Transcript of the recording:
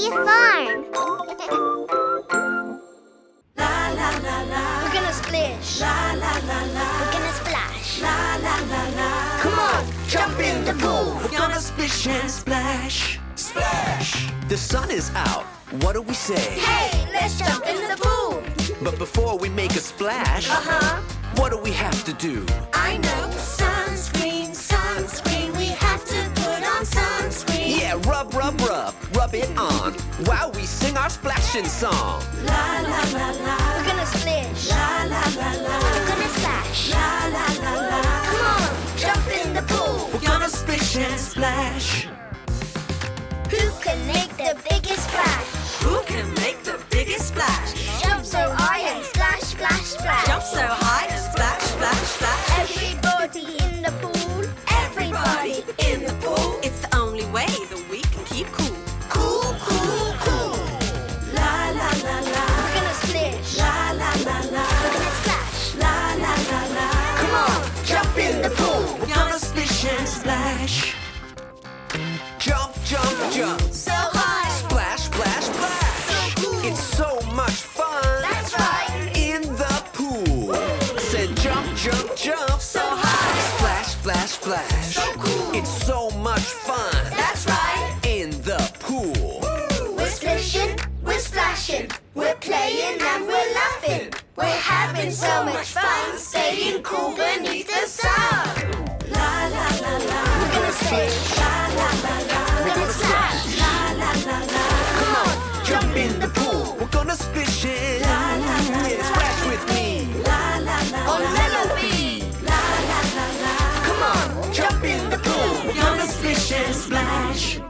City Farm. La la la la. We're gonna splish. La la la la. We're gonna splash. La la la la. Come on, jump in the pool. We're gonna splish and splash. Splash! The sun is out. What do we say? Hey, let's jump in the pool. But before we make a splash, what do we have to do? I know. Sunscreen, sunscreen. We have to put on sunscreen. Yeah, rub, rub, rub. Rub it on while we sing our splashing song. La la la la. We're gonna splish. La la la la. We're gonna splash. La la la la. Come on, jump in the pool. We're gonna splish and splash. Who can make the biggest splash? Who can make the biggest splash? Jump so high and splash, splash, splash. Jump so high and splash, splash, splash. Everybody in the pool. Everybody in the pool. It's the only way that we can keep cool. Cool, cool, cool. La la la la. We're gonna splish. La la la la. We're gonna splash. La la la la. Come on, jump in the pool. We're gonna splish and splash. Jump, jump, jump. So high. Splash, splash, splash. So cool. It's so much fun. That's right. In the pool. Said jump, jump, jump. So high. Splash, splash, splash. So cool. It's so much fun. That's right. In the pool. We're splishing, we're splashing, we're playing and we're laughing. We're having so much fun, staying cool beneath the sun. La la la la. We're gonna splish. La la la la. We're gonna splash. La la la la. Come on, jump in the pool. We're gonna splish it. La la la Yeah, la. splash with me. La la la On la. Lellobee. La la la la. Come on, jump in the pool. We're gonna splish and splash.